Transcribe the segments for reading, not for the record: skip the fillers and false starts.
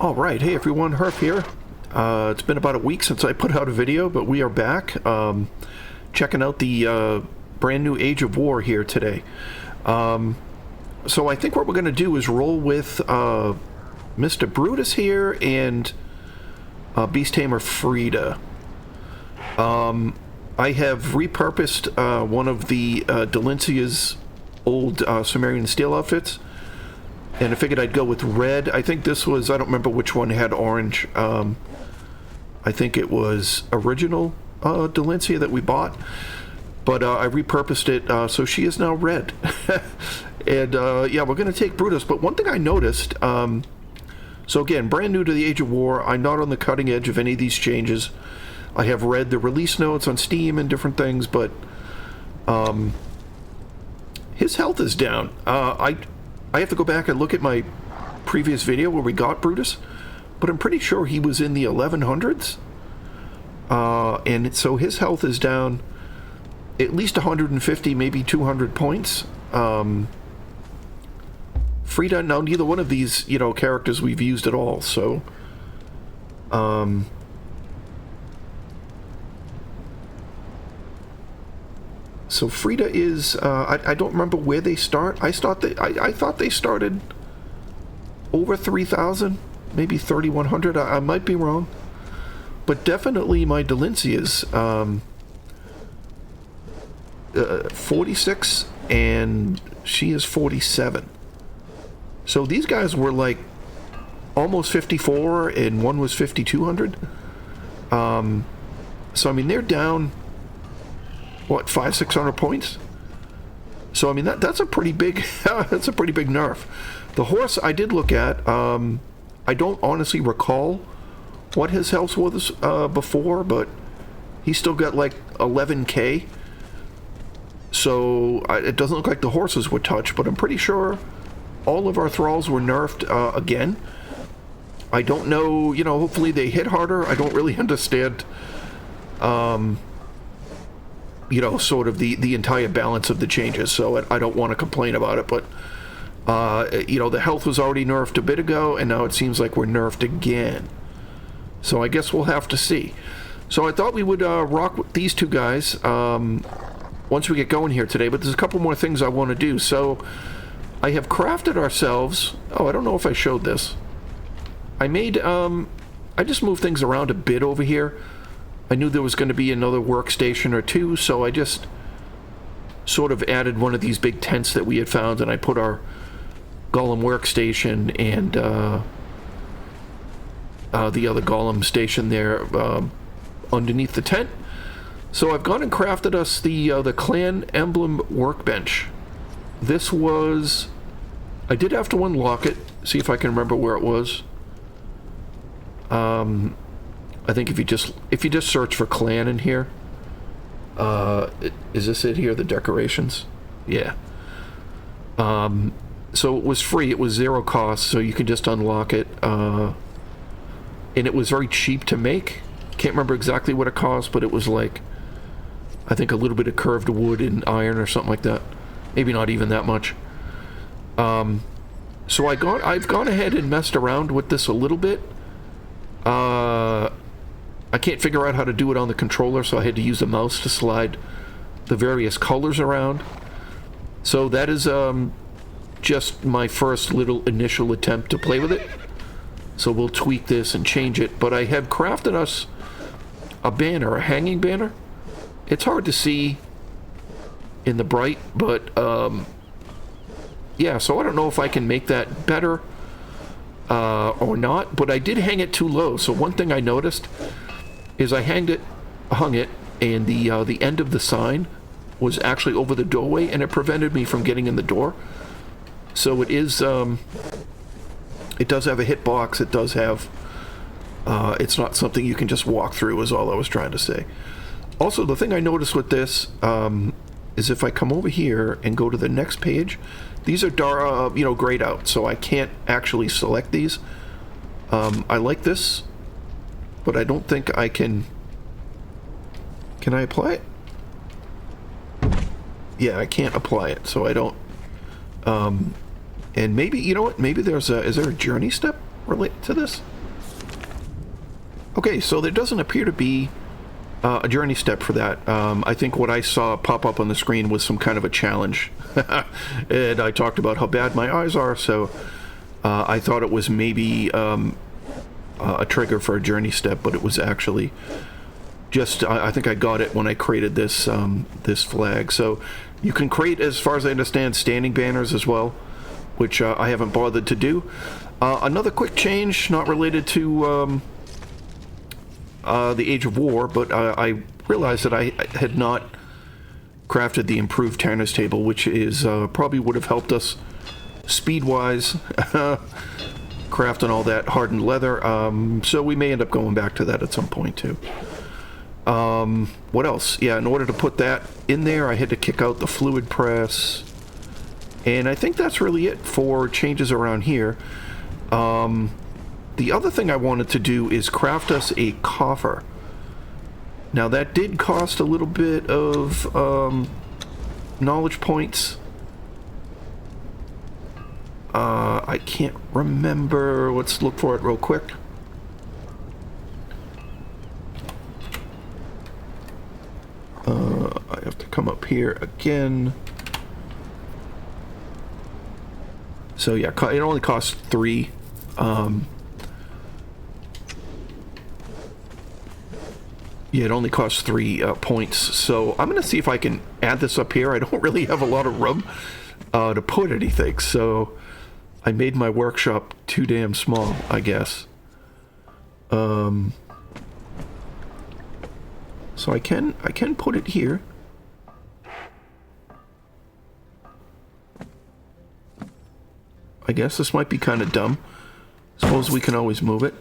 Alright, hey everyone, Hrph here. It's been about a week since I put out a video, but we are back. Checking out the brand new Age of War here today. So I think what we're going to do is roll with Mr. Brutus here and Beast-Tamer Frida. I have repurposed one of the Delincia's old Sumerian steel outfits. And I figured I'd go with red. I think this was, I don't remember which one had orange. I think it was original Delincia that we bought. But I repurposed it, so she is now red. And yeah, we're going to take Brutus. But one thing I noticed, so again, brand new to the Age of War. I'm not on the cutting edge of any of these changes. I have read the release notes on Steam and different things, but his health is down. I have to go back and look at my previous video where we got Brutus, but I'm pretty sure he was in the 1100s. And so his health is down at least 150, maybe 200 points. Frida, now neither one of these, you know, characters we've used at all, so... So Frida is, I don't remember where they start. I thought they started over 3,000, maybe 3,100. I might be wrong. But definitely my Delincia's 46 and she is 47. So these guys were like almost 54 and one was 5,200. So I mean they're down, what, 500-600 points? So I mean that's a pretty big that's a pretty big nerf. The horse I did look at. I don't honestly recall what his health was before, but he still got like 11k. So it doesn't look like the horses were touched, but I'm pretty sure all of our thralls were nerfed again. I don't know, you know, hopefully they hit harder. I don't really understand you know, sort of the entire balance of the changes, so I don't want to complain about it, but you know, the health was already nerfed a bit ago, and now it seems like we're nerfed again. So I guess we'll have to see. So I thought we would rock with these two guys once we get going here today, but there's a couple more things I want to do. So I have crafted ourselves... Oh, I don't know if I showed this. I made... I just moved things around a bit over here. I knew there was going to be another workstation or two, so I just sort of added one of these big tents that we had found, and I put our golem workstation and the other golem station there underneath the tent. So I've gone and crafted us the Clan Emblem workbench. This was... I did have to unlock it, see if I can remember where it was. I think if you just search for clan in here, is this it here, the decorations? Yeah. So it was free, it was 0 cost, so you can just unlock it, and it was very cheap to make. Can't remember exactly what it cost, but it was like, I think a little bit of curved wood and iron or something like that. Maybe not even that much. So I've gone ahead and messed around with this a little bit. I can't figure out how to do it on the controller, so I had to use the mouse to slide the various colors around. So that is just my first little initial attempt to play with it. So we'll tweak this and change it. But I have crafted us a banner, a hanging banner. It's hard to see in the bright, but yeah, so I don't know if I can make that better or not, but I did hang it too low. So one thing I noticed is I hung it, and the end of the sign was actually over the doorway, and it prevented me from getting in the door. So it is, it does have a hitbox. It does have, it's not something you can just walk through, is all I was trying to say. Also, the thing I noticed with this is if I come over here and go to the next page, these are you know, grayed out, so I can't actually select these. I like this, but I don't think I can... Can I apply it? Yeah, I can't apply it, so I don't... And maybe, you know what, maybe there's a... Is there a journey step related to this? Okay, so there doesn't appear to be a journey step for that. I think what I saw pop up on the screen was some kind of a challenge. And I talked about how bad my eyes are, so I thought it was maybe a trigger for a journey step, but it was actually just, I think I got it when I created this this flag. So you can create, as far as I understand, standing banners as well, which I haven't bothered to do. Another quick change, not related to the Age of War, but I realized that I had not crafted the improved Tanner's Table, which is probably would have helped us speed-wise, crafting all that hardened leather, so we may end up going back to that at some point too. What else? Yeah, in order to put that in there, I had to kick out the fluid press, and I think that's really it for changes around here. The other thing I wanted to do is craft us a coffer. Now that did cost a little bit of knowledge points. I can't remember. Let's look for it real quick. I have to come up here again. So yeah, it only costs 3. Yeah, it only costs 3 points. So I'm going to see if I can add this up here. I don't really have a lot of room to put anything, so I made my workshop too damn small, I guess. So I can put it here. I guess this might be kind of dumb. Suppose we can always move it.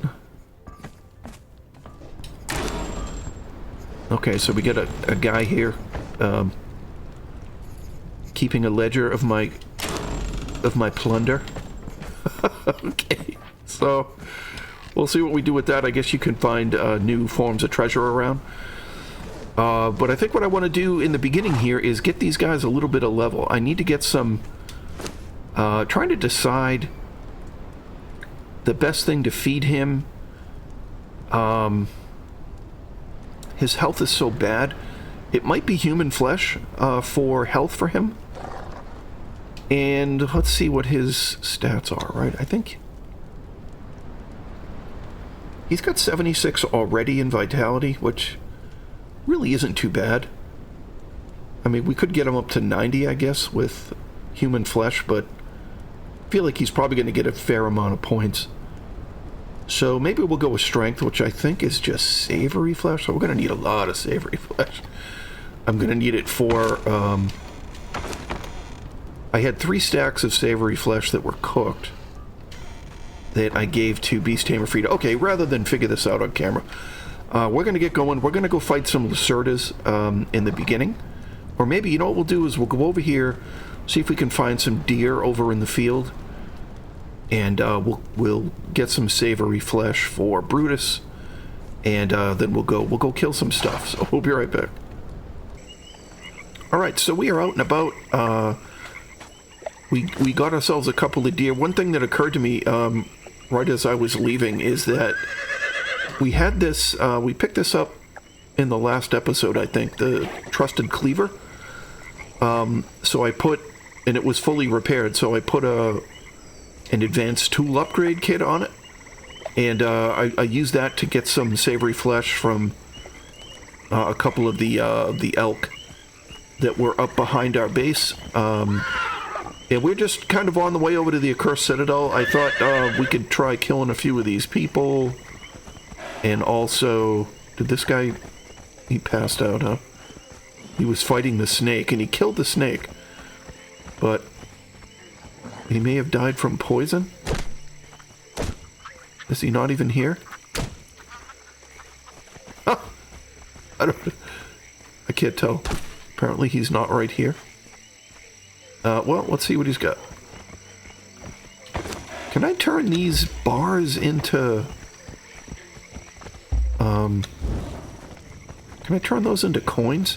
Okay, so we get a guy here keeping a ledger of my plunder. Okay, so we'll see what we do with that. I guess you can find new forms of treasure around. But I think what I want to do in the beginning here is get these guys a little bit of level. I need to get some... trying to decide the best thing to feed him. His health is so bad. It might be human flesh for health for him. And let's see what his stats are, right? I think he's got 76 already in vitality, which really isn't too bad. I mean, we could get him up to 90, I guess, with human flesh, but I feel like he's probably going to get a fair amount of points. So maybe we'll go with strength, which I think is just savory flesh. So we're going to need a lot of savory flesh. I'm going to need it for... I had 3 stacks of savory flesh that were cooked that I gave to Beast-Tamer Frida. Okay, rather than figure this out on camera, we're going to get going. We're going to go fight some Lacerdas in the beginning. Or maybe, you know what we'll do is we'll go over here, see if we can find some deer over in the field. And we'll get some savory flesh for Brutus, and then we'll go kill some stuff. So we'll be right back. All right, so we are out and about. We got ourselves a couple of deer. One thing that occurred to me right as I was leaving is that we had this. We picked this up in the last episode, I think, the Trusted Cleaver. So I put, and it was fully repaired. So I put an advanced tool upgrade kit on it, and I used that to get some savory flesh from a couple of the elk that were up behind our base, and we're just kind of on the way over to the Accursed Citadel. I thought we could try killing a few of these people, and also, did this guy, he passed out, huh? He was fighting the snake, and he killed the snake, but he may have died from poison? Is he not even here? Huh. I can't tell. Apparently he's not right here. Well, let's see what he's got. Can I turn these bars into... Can I turn those into coins?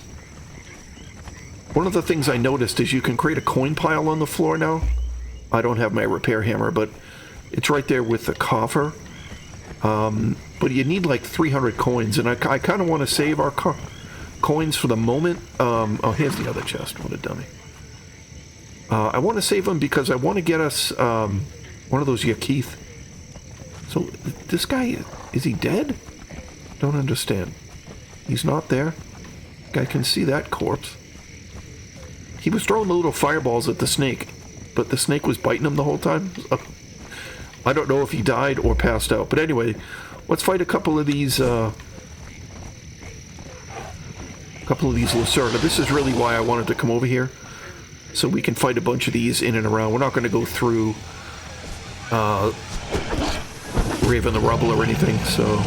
One of the things I noticed is you can create a coin pile on the floor now. I don't have my repair hammer, but it's right there with the coffer. But but you need like 300 coins, and I kind of want to save our coins for the moment. Oh, here's the other chest. What a dummy. I want to save them because I want to get us one of those Yakith. So, this guy, is he dead? Don't understand. He's not there. I can see that corpse. He was throwing the little fireballs at the snake, but the snake was biting him the whole time. I don't know if he died or passed out. But anyway, let's fight a couple of these Lacerda. This is really why I wanted to come over here, so we can fight a bunch of these in and around. We're not going to go through Raven the Rubble or anything, so...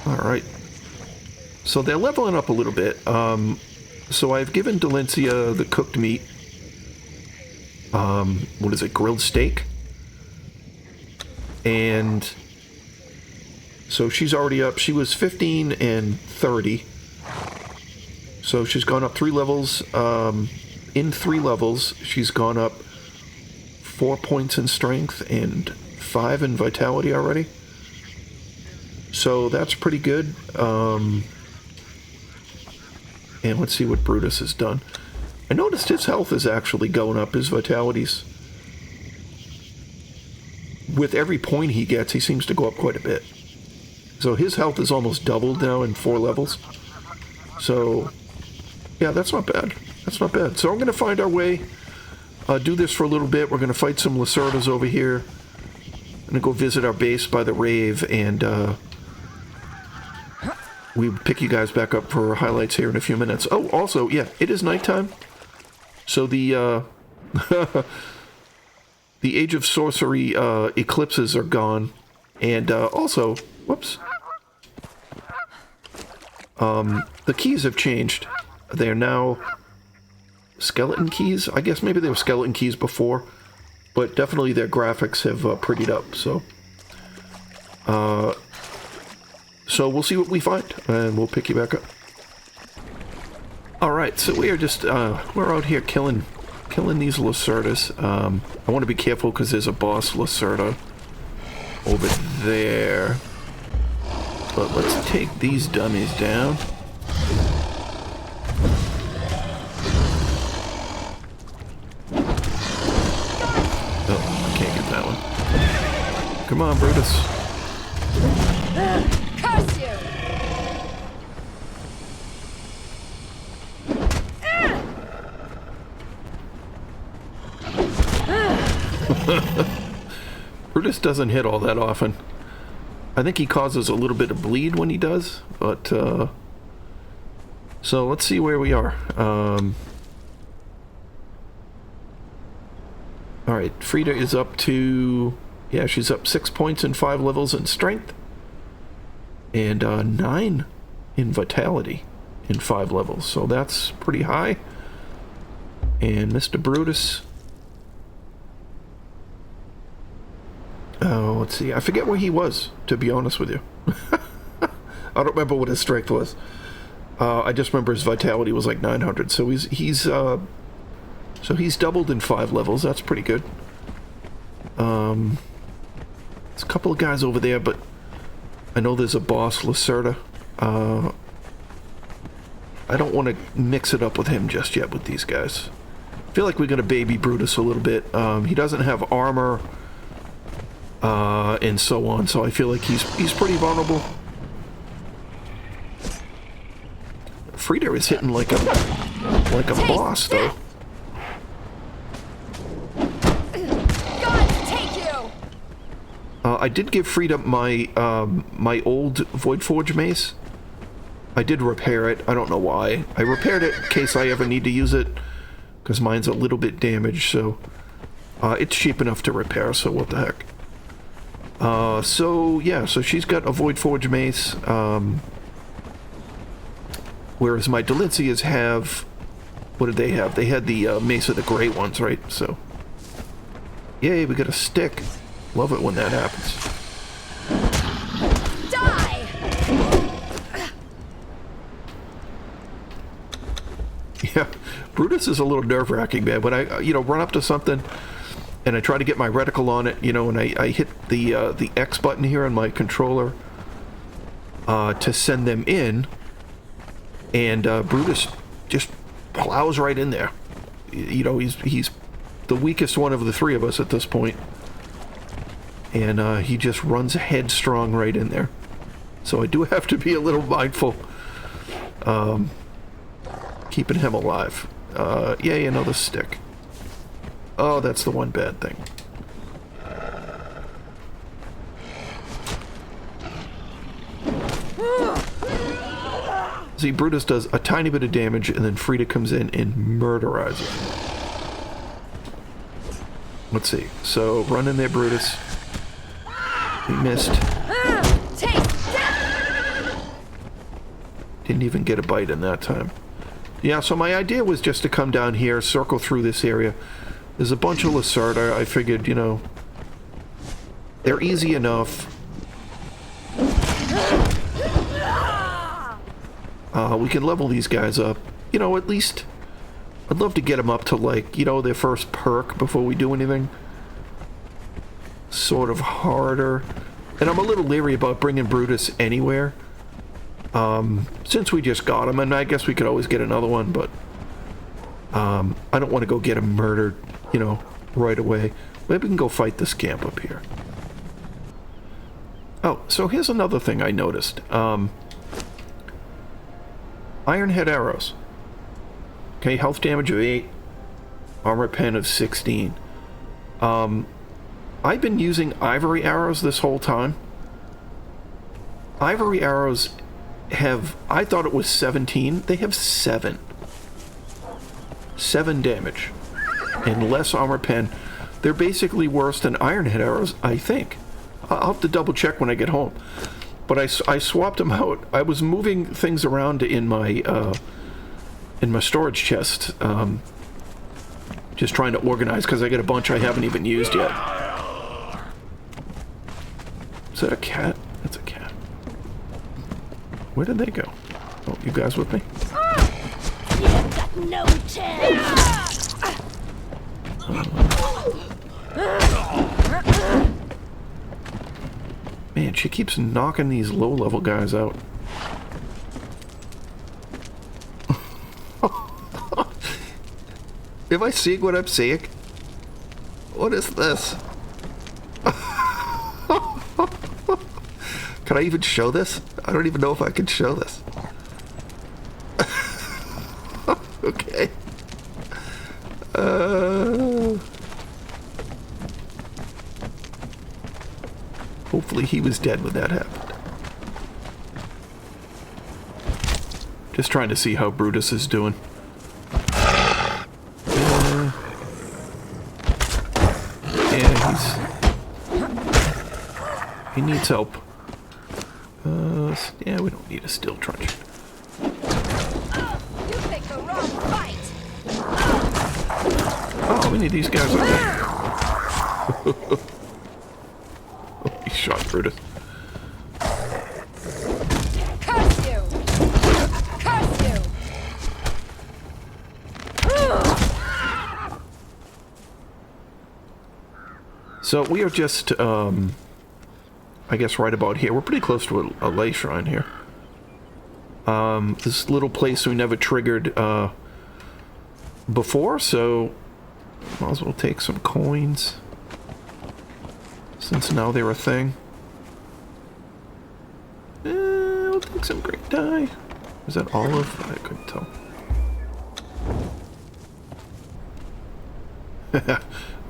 Alright. So they're leveling up a little bit. So I've given Delencia the cooked meat. What is it? Grilled steak. And so she's already up. She was 15 and 30. So she's gone up 3 levels. In 3 levels, she's gone up 4 points in strength and 5 in vitality already. So that's pretty good. And let's see what Brutus has done. I noticed his health is actually going up, his vitality's. With every point he gets, he seems to go up quite a bit. So his health is almost doubled now in 4 levels. So, yeah, that's not bad. That's not bad. So I'm going to find our way, do this for a little bit. We're going to fight some Lacerdas over here. I'm going to go visit our base by the Rave, and we pick you guys back up for highlights here in a few minutes. Oh, also, yeah, it is nighttime. So the the Age of Sorcery eclipses are gone. And also, whoops. The keys have changed. They're now skeleton keys. I guess maybe they were skeleton keys before. But definitely their graphics have prettied up, so... So we'll see what we find, and we'll pick you back up. Alright, so we are just, we're out here killing these Lacerdas. I want to be careful because there's a boss Lacerda over there. But let's take these dummies down. Oh, I can't get that one. Come on, Brutus. Curse you! Brutus doesn't hit all that often. I think he causes a little bit of bleed when he does, but so let's see where we are. Alright, Frida is up to, yeah, she's up 6 points in 5 levels in strength, and 9 in vitality in 5 levels, so that's pretty high. And Mr. Brutus, oh, let's see, I forget where he was, to be honest with you. I don't remember what his strength was. I just remember his vitality was like 900, so he's doubled in 5 levels. That's pretty good. There's a couple of guys over there, but I know there's a boss, Lacerda. I don't want to mix it up with him just yet with these guys. I feel like we're going to baby Brutus a little bit. He doesn't have armor, and so on, so I feel like he's pretty vulnerable. Frida is hitting like a boss, though. I did give Frida my my old Voidforge mace. I did repair it. I don't know why. I repaired it in case I ever need to use it, because mine's a little bit damaged, so it's cheap enough to repair, so what the heck. So yeah, so she's got a Voidforge mace, whereas my Delencias have, what did they have? They had the Mace of the Great Ones, right? So, yay, we got a stick. Love it when that happens. Die! Yeah, Brutus is a little nerve-wracking, man. When I, run up to something and I try to get my reticle on it, and I hit the X button here on my controller to send them in, and Brutus just plows right in there. He's the weakest one of the three of us at this point, and he just runs headstrong right in there. So I do have to be a little mindful, keeping him alive. Yay, another stick. Oh, that's the one bad thing. See, Brutus does a tiny bit of damage, and then Frida comes in and murderizes him. Let's see. So, run in there, Brutus. He missed. Didn't even get a bite in that time. Yeah, so my idea was just to come down here, circle through this area. There's a bunch of Lacerda. I figured, they're easy enough. We can level these guys up. At least I'd love to get them up to, their first perk before we do anything. Sort of harder. And I'm a little leery about bringing Brutus anywhere. Since we just got him, and I guess we could always get another one, but I don't want to go get him murdered, right away. Maybe we can go fight this camp up here. Oh, so here's another thing I noticed. Ironhead arrows. Okay, health damage of 8, armor pen of 16. I've been using ivory arrows this whole time. Ivory arrows have, I thought it was 17, they have 7. 7 damage. And less armor pen. They're basically worse than Ironhead arrows, I think. I'll have to double check when I get home. But I swapped them out. I was moving things around in my storage chest. Just trying to organize, because I got a bunch I haven't even used yet. Is that a cat? That's a cat. Where did they go? Oh, you guys with me? You've got no chance! Man, she keeps knocking these low-level guys out. Am I seeing what I'm seeing? What is this? Can I even show this? I don't even know if I can show this. Okay. Hopefully he was dead when that happened. Just trying to see how Brutus is doing. He needs help. Yeah, we don't need a steel truncheon. You picked the wrong fight. Oh, we need these guys up there. Oh, he shot Brutus. Curse you! Curse you! So we are just, I guess right about here. We're pretty close to a ley shrine here. This little place we never triggered before, so might as well take some coins, since now they're a thing. We'll take some great dye. Is that olive? I couldn't tell.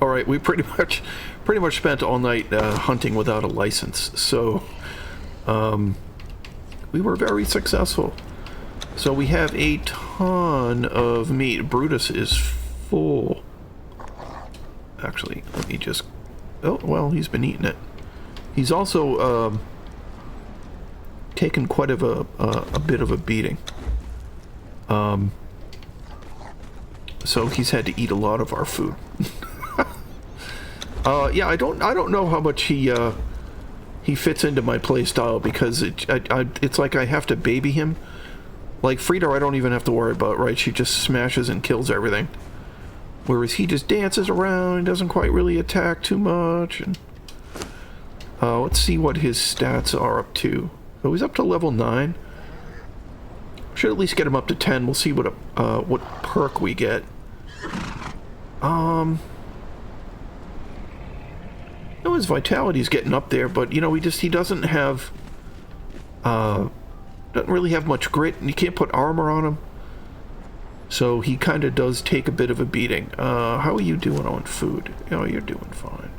Alright, we pretty much spent all night hunting without a license, so we were very successful. So we have a ton of meat. Brutus is full. Actually, let me just... Oh, well, he's been eating it. He's also taken quite of a bit of a beating. So he's had to eat a lot of our food. Yeah, I don't know how much he fits into my playstyle, because it's like I have to baby him. Like Frida, I don't even have to worry about, right? She just smashes and kills everything. Whereas he just dances around and doesn't quite really attack too much. And let's see what his stats are up to. So he's up to level 9. Should at least get him up to 10. We'll see what perk we get. No, his vitality's getting up there, but you know, he doesn't have doesn't really have much grit, and you can't put armor on him. So he kind of does take a bit of a beating. How are you doing on food? Oh, you're doing fine.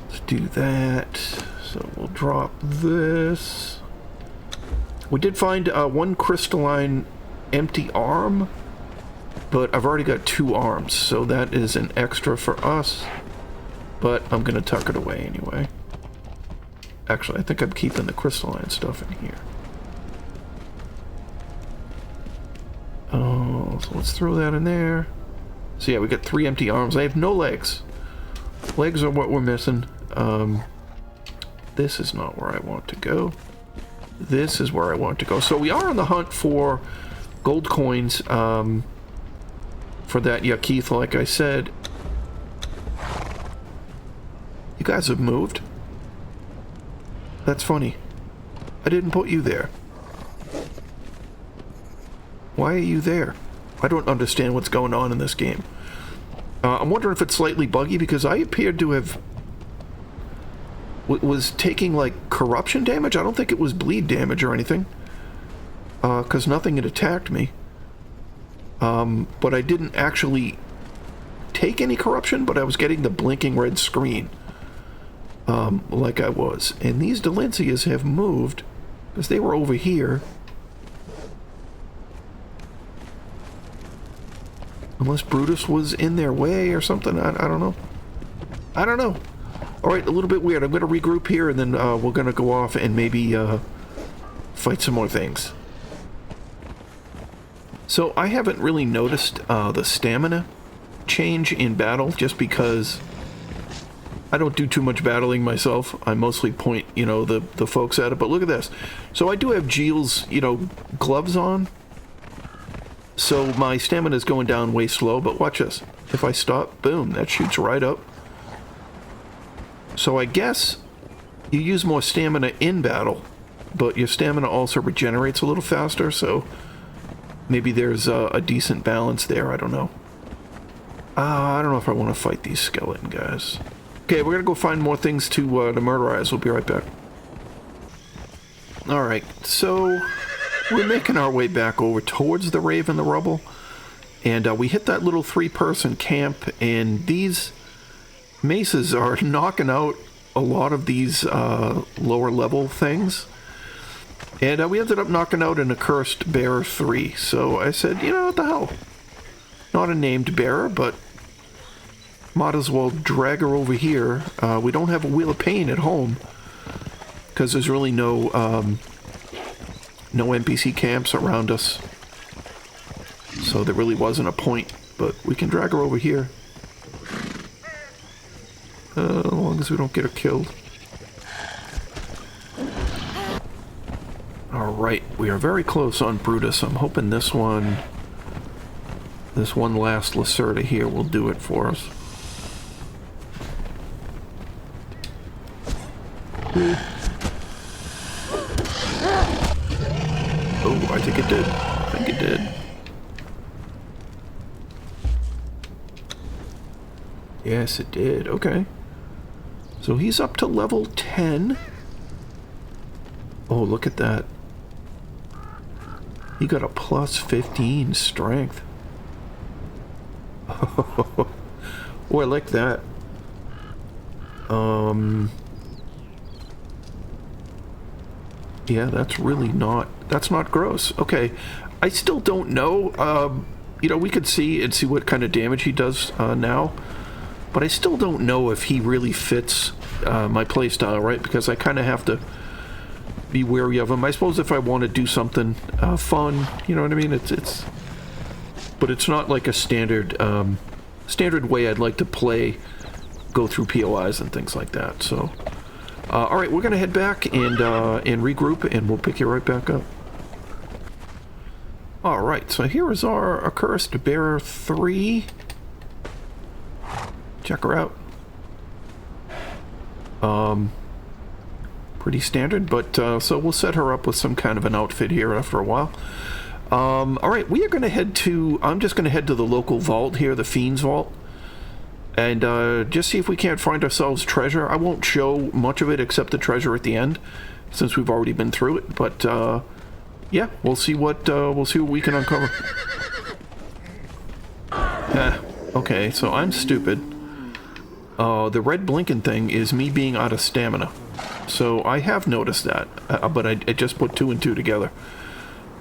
Let's do that. So we'll drop this. We did find one crystalline empty arm, but I've already got 2 arms, so that is an extra for us. But I'm going to tuck it away anyway. Actually, I think I'm keeping the crystalline stuff in here. Oh, so let's throw that in there. So yeah, we got 3 empty arms. I have no legs. Legs are what we're missing. This is not where I want to go. This is where I want to go. So we are on the hunt for gold coins for that Hrph, like I said. You guys have moved. That's funny. I didn't put you there. Why are you there? I don't understand what's going on in this game. I'm wondering if it's slightly buggy, because I appeared to have was taking like corruption damage. I don't think it was bleed damage or anything, because nothing had attacked me. But I didn't actually take any corruption, but I was getting the blinking red screen, like I was. And these Delencias have moved, because they were over here. Unless Brutus was in their way or something. I don't know. I don't know. Alright, a little bit weird. I'm going to regroup here, and then we're going to go off and maybe fight some more things. So I haven't really noticed the stamina change in battle, just because I don't do too much battling myself. I mostly point, you know, the folks at it. But look at this. So I do have Jeel's, you know, gloves on. So my stamina is going down way slow, but watch this. If I stop, boom, that shoots right up. So I guess you use more stamina in battle, but your stamina also regenerates a little faster, so maybe there's a decent balance there. I don't know. I don't know if I want to fight these skeleton guys. Okay, we're going to go find more things to murderize. We'll be right back. Alright, so we're making our way back over towards the Rave and the Rubble, and we hit that little 3-person camp, and these maces are knocking out a lot of these lower level things. And we ended up knocking out an accursed bearer 3. So I said, you know, what the hell? Not a named bearer, but might as well drag her over here. We don't have a Wheel of Pain at home, because there's really no NPC camps around us. So there really wasn't a point, but we can drag her over here. As long as we don't get her killed. Alright, we are very close on Brutus. I'm hoping this one last Lacerda here will do it for us. Oh, I think it did. I think it did. Yes, it did. Okay. So he's up to level 10. Oh, look at that. He got a plus 15 strength. Oh, I like that. Yeah, that's really not... That's not gross. Okay. I still don't know. You know, we could see what kind of damage he does now. But I still don't know if he really fits my playstyle, right? Because I kind of have to be wary of him. I suppose if I want to do something fun, you know what I mean? It's but it's not like a standard standard way I'd like to play, go through POIs and things like that. So, all right, we're gonna head back and regroup, and we'll pick you right back up. All right, so here is our Accursed Bearer 3. Check her out. Pretty standard, but so we'll set her up with some kind of an outfit here after a while. All right, we are going to head to, I'm just going to head to the local vault here, the Fiends vault, and just see if we can't find ourselves treasure. I won't show much of it except the treasure at the end, since we've already been through it, but yeah, we'll see what we can uncover. Okay, so I'm stupid. The red blinking thing is me being out of stamina. So I have noticed that, but I just put 2 and 2 together.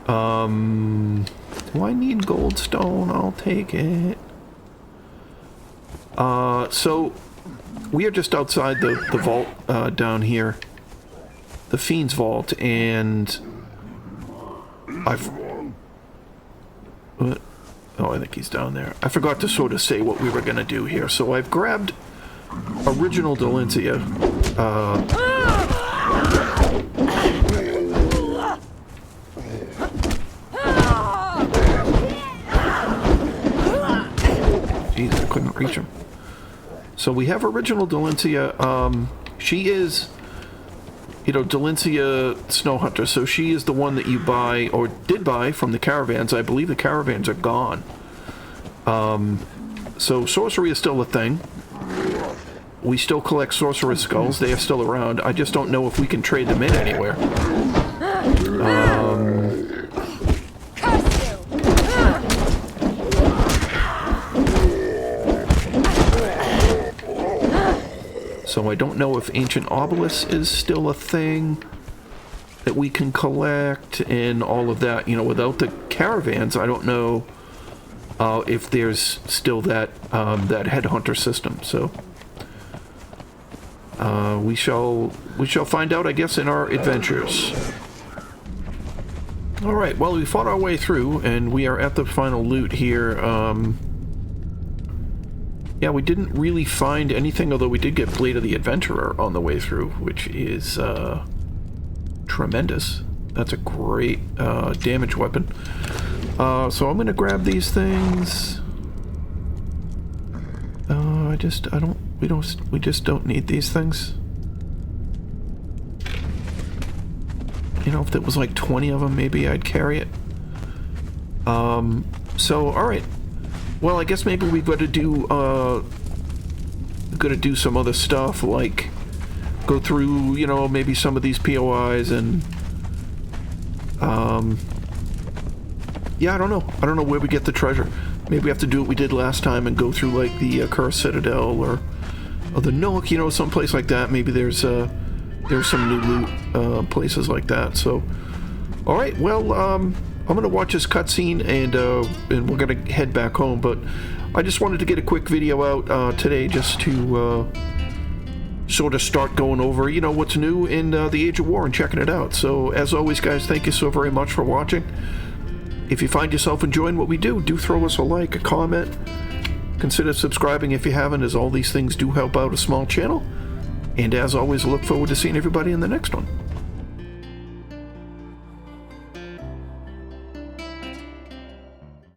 Do I need goldstone? I'll take it. So we are just outside the vault down here, the Fiends vault, and what? Oh, I think he's down there. I forgot to sort of say what we were gonna do here. So I've grabbed original Delencia. Jeez, I couldn't reach him. So we have original Delencia. She is, you know, Delencia Snow Hunter. So she is the one that you buy, or did buy, from the caravans. I believe the caravans are gone. So sorcery is still a thing. We still collect sorcerer's skulls. They are still around. I just don't know if we can trade them in anywhere. So I don't know if ancient obelisk is still a thing that we can collect and all of that. You know, without the caravans, I don't know if there's still that that headhunter system. So we shall find out, I guess, in our adventures. All right. Well, we fought our way through, and we are at the final loot here. Yeah, we didn't really find anything, although we did get Blade of the Adventurer on the way through, which is tremendous. That's a great damage weapon. So I'm gonna grab these things. We just don't need these things. You know, if there was like 20 of them, maybe I'd carry it. So, alright. Well, I guess maybe we've got to do some other stuff, like go through, you know, maybe some of these POIs and, yeah, I don't know where we get the treasure. Maybe we have to do what we did last time and go through, like, the Cursed Citadel or the Nook, you know, someplace like that. Maybe there's some new loot, places like that. So, alright, well, I'm gonna watch this cutscene and we're gonna head back home, but I just wanted to get a quick video out today just to sort of start going over, you know, what's new in the Age of War and checking it out. So, as always, guys, thank you so very much for watching. If you find yourself enjoying what we do throw us a like, a comment. Consider subscribing if you haven't, as all these things do help out a small channel. And as always, look forward to seeing everybody in the next one.